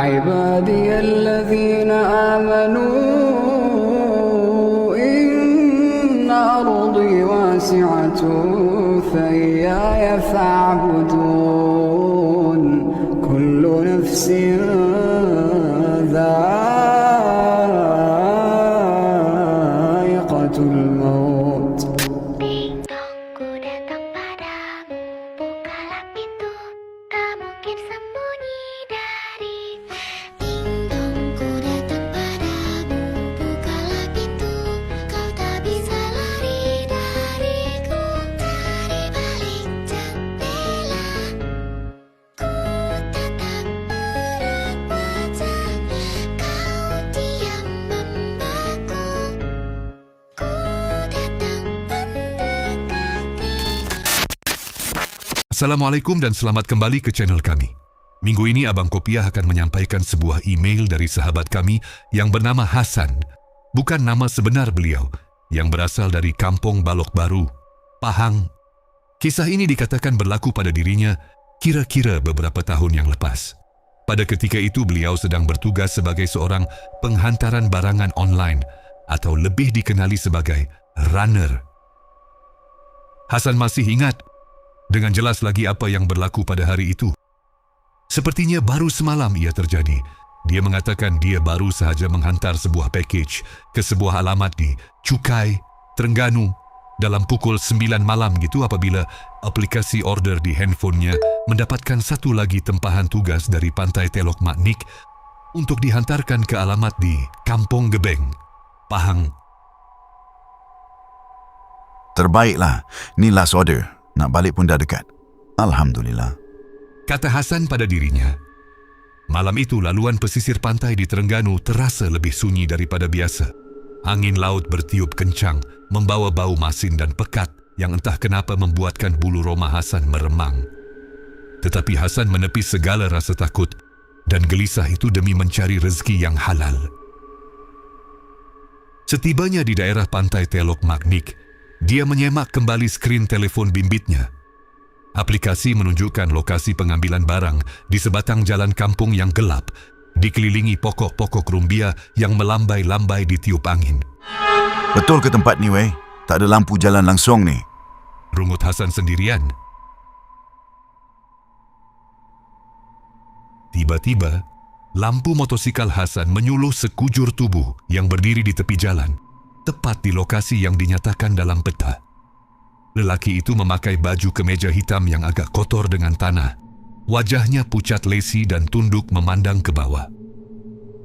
عبادي الذين آمنوا إن أرضي واسعة فإياي فاعبدون كل نفس ذائقة الموت. Ku datang padamu, bukalah pintu, tak mungkin sembunyi dari. Ku datang padamu, bukalah pintu, kau tak bisa lari dariku. Dari balik jendela, ku tatap erat mata, kau diam membeku. Ku datang mendekati. Assalamualaikum dan selamat kembali ke channel kami. Minggu ini Abang Kopiah akan menyampaikan sebuah email dari sahabat kami yang bernama Hasan. Bukan nama sebenar beliau, yang berasal dari Kampung Balok Baru, Pahang. Kisah ini dikatakan berlaku pada dirinya kira-kira beberapa tahun yang lepas. Pada ketika itu beliau sedang bertugas sebagai seorang penghantaran barangan online atau lebih dikenali sebagai runner. Hasan masih ingat dengan jelas lagi apa yang berlaku pada hari itu. Sepertinya baru semalam ia terjadi. Dia mengatakan dia baru sahaja menghantar sebuah package ke sebuah alamat di Cukai, Terengganu dalam pukul 9 malam gitu apabila aplikasi order di handphonenya mendapatkan satu lagi tempahan tugas dari Pantai Telok Maknik untuk dihantarkan ke alamat di Kampung Gebeng, Pahang. Terbaiklah, ni last order. Nak balik pun dah dekat. Alhamdulillah. Kata Hasan pada dirinya. Malam itu laluan pesisir pantai di Terengganu terasa lebih sunyi daripada biasa. Angin laut bertiup kencang, membawa bau masin dan pekat yang entah kenapa membuatkan bulu roma Hasan meremang. Tetapi Hasan menepis segala rasa takut dan gelisah itu demi mencari rezeki yang halal. Setibanya di daerah Pantai Telok Maknik, dia menyemak kembali skrin telefon bimbitnya. Aplikasi menunjukkan lokasi pengambilan barang di sebatang jalan kampung yang gelap, dikelilingi pokok-pokok rumbia yang melambai-lambai ditiup angin. Betul ke tempat ni, weh? Tak ada lampu jalan langsung ni. Rungut Hasan sendirian. Tiba-tiba, lampu motosikal Hasan menyuluh sekujur tubuh yang berdiri di tepi jalan, tepat di lokasi yang dinyatakan dalam peta. Lelaki itu memakai baju kemeja hitam yang agak kotor dengan tanah. Wajahnya pucat lesi dan tunduk memandang ke bawah.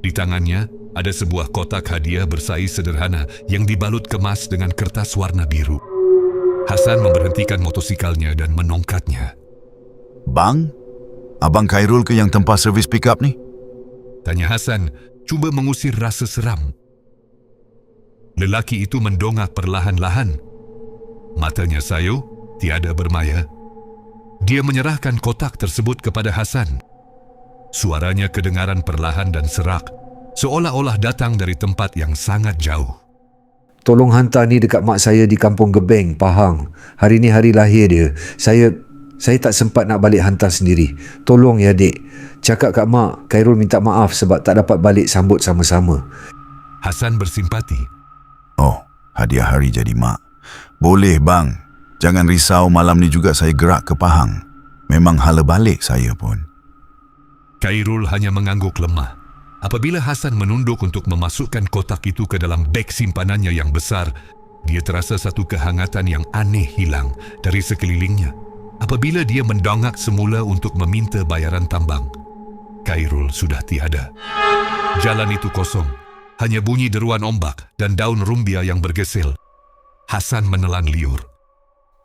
Di tangannya ada sebuah kotak hadiah bersaiz sederhana yang dibalut kemas dengan kertas warna biru. Hasan memberhentikan motosikalnya dan menongkatnya. Bang, Abang Khairul ke yang tempah servis pick up ni? Tanya Hasan, cuba mengusir rasa seram. Lelaki itu mendongak perlahan-lahan. Matanya sayu, tiada bermaya. Dia menyerahkan kotak tersebut kepada Hasan. Suaranya kedengaran perlahan dan serak, seolah-olah datang dari tempat yang sangat jauh. Tolong hantar ni dekat mak saya di Kampung Gebeng, Pahang. Hari ni hari lahir dia. Saya tak sempat nak balik hantar sendiri. Tolong ya, Dek. Cakap kat mak, Khairul minta maaf sebab tak dapat balik sambut sama-sama. Hasan bersimpati. Oh, hadiah hari jadi mak. Boleh bang. Jangan risau, malam ni juga saya gerak ke Pahang. Memang hala balik saya pun. Khairul hanya mengangguk lemah. Apabila Hasan menunduk untuk memasukkan kotak itu ke dalam beg simpanannya yang besar, dia terasa satu kehangatan yang aneh hilang dari sekelilingnya. Apabila dia mendongak semula untuk meminta bayaran tambang, Khairul sudah tiada. Jalan itu kosong, hanya bunyi deruan ombak dan daun rumbia yang bergesel. Hasan menelan liur.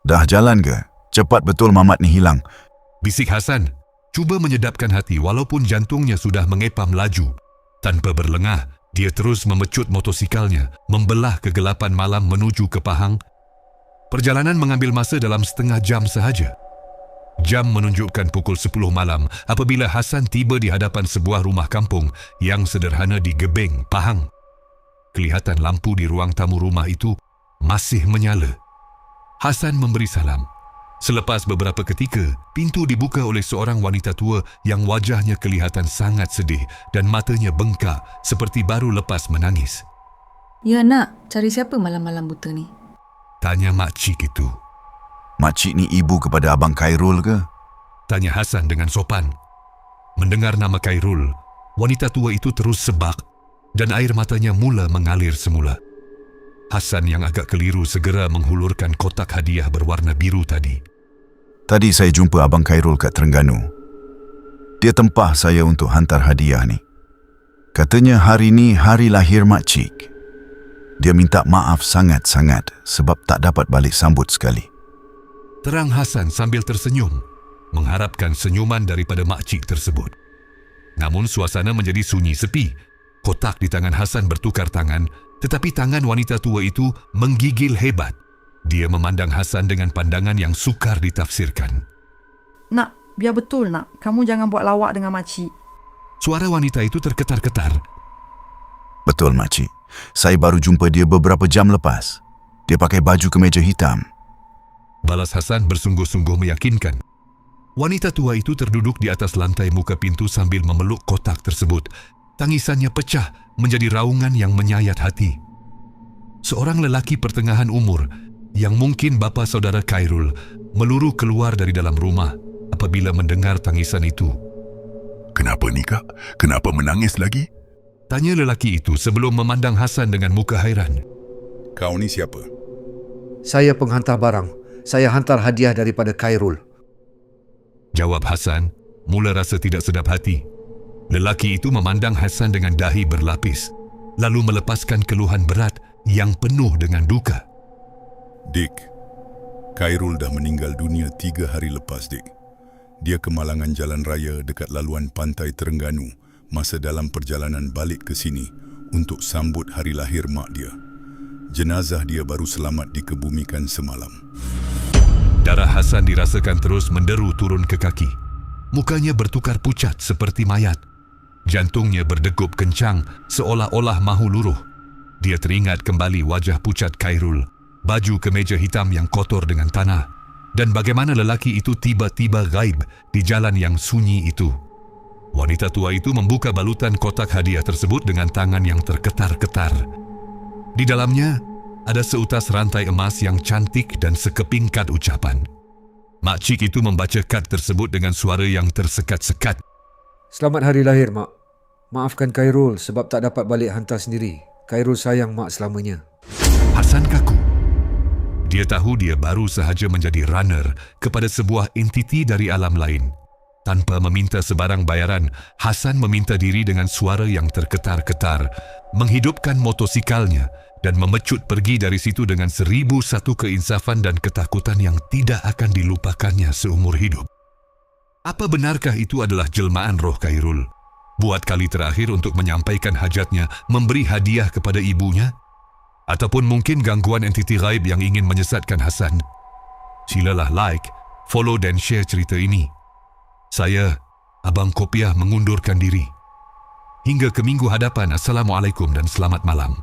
Dah jalan ke? Cepat betul Mamat ni hilang. Bisik Hasan, cuba menyedapkan hati walaupun jantungnya sudah mengepam laju. Tanpa berlengah, dia terus memecut motosikalnya, membelah kegelapan malam menuju ke Pahang. Perjalanan mengambil masa dalam setengah jam sahaja. Jam menunjukkan pukul 10 malam apabila Hasan tiba di hadapan sebuah rumah kampung yang sederhana di Gebeng, Pahang. Kelihatan lampu di ruang tamu rumah itu masih menyala. Hasan memberi salam. Selepas beberapa ketika, pintu dibuka oleh seorang wanita tua yang wajahnya kelihatan sangat sedih dan matanya bengkak seperti baru lepas menangis. Ya nak, cari siapa malam-malam buta ni? Tanya makcik itu. Makcik ni ibu kepada Abang Khairul ke? Tanya Hasan dengan sopan. Mendengar nama Khairul, wanita tua itu terus sebak dan air matanya mula mengalir semula. Hasan yang agak keliru segera menghulurkan kotak hadiah berwarna biru tadi. Tadi saya jumpa Abang Khairul kat Terengganu. Dia tempah saya untuk hantar hadiah ni. Katanya hari ni hari lahir makcik. Dia minta maaf sangat-sangat sebab tak dapat balik sambut sekali. Terang Hasan sambil tersenyum, mengharapkan senyuman daripada makcik tersebut. Namun suasana menjadi sunyi sepi. Kotak di tangan Hasan bertukar tangan, tetapi tangan wanita tua itu menggigil hebat. Dia memandang Hasan dengan pandangan yang sukar ditafsirkan. Nak, biar betul nak. Kamu jangan buat lawak dengan makcik. Suara wanita itu terketar-ketar. Betul makcik. Saya baru jumpa dia beberapa jam lepas. Dia pakai baju kemeja hitam. Balas Hasan bersungguh-sungguh meyakinkan. Wanita tua itu terduduk di atas lantai muka pintu sambil memeluk kotak tersebut. Tangisannya pecah menjadi raungan yang menyayat hati. Seorang lelaki pertengahan umur yang mungkin bapa saudara Khairul meluru keluar dari dalam rumah apabila mendengar tangisan itu. Kenapa ni kak? Kenapa menangis lagi? Tanya lelaki itu sebelum memandang Hasan dengan muka hairan. Kau ni siapa? Saya penghantar barang. Saya hantar hadiah daripada Khairul. Jawab Hasan, mula rasa tidak sedap hati. Lelaki itu memandang Hasan dengan dahi berlapis, lalu melepaskan keluhan berat yang penuh dengan duka. Dik, Khairul dah meninggal dunia 3 hari lepas, Dik. Dia kemalangan jalan raya dekat laluan pantai Terengganu masa dalam perjalanan balik ke sini untuk sambut hari lahir mak dia. Jenazah dia baru selamat dikebumikan semalam. Darah Hasan dirasakan terus menderu turun ke kaki. Mukanya bertukar pucat seperti mayat. Jantungnya berdegup kencang seolah-olah mahu luruh. Dia teringat kembali wajah pucat Khairul, baju kemeja hitam yang kotor dengan tanah, dan bagaimana lelaki itu tiba-tiba gaib di jalan yang sunyi itu. Wanita tua itu membuka balutan kotak hadiah tersebut dengan tangan yang terketar-ketar. Di dalamnya ada seutas rantai emas yang cantik dan sekeping kad ucapan. Makcik itu membaca kad tersebut dengan suara yang tersekat-sekat. Selamat hari lahir, Mak. Maafkan Khairul sebab tak dapat balik hantar sendiri. Khairul sayang Mak selamanya. Hasan kaku. Dia tahu dia baru sahaja menjadi runner kepada sebuah entiti dari alam lain. Tanpa meminta sebarang bayaran, Hasan meminta diri dengan suara yang terketar-ketar, menghidupkan motosikalnya dan memecut pergi dari situ dengan 1001 keinsafan dan ketakutan yang tidak akan dilupakannya seumur hidup. Apa benarkah itu adalah jelmaan roh Khairul? Buat kali terakhir untuk menyampaikan hajatnya, memberi hadiah kepada ibunya? Ataupun mungkin gangguan entiti gaib yang ingin menyesatkan Hasan? Silalah like, follow dan share cerita ini. Saya, Abang Kopiah mengundurkan diri. Hingga ke minggu hadapan, Assalamualaikum dan selamat malam.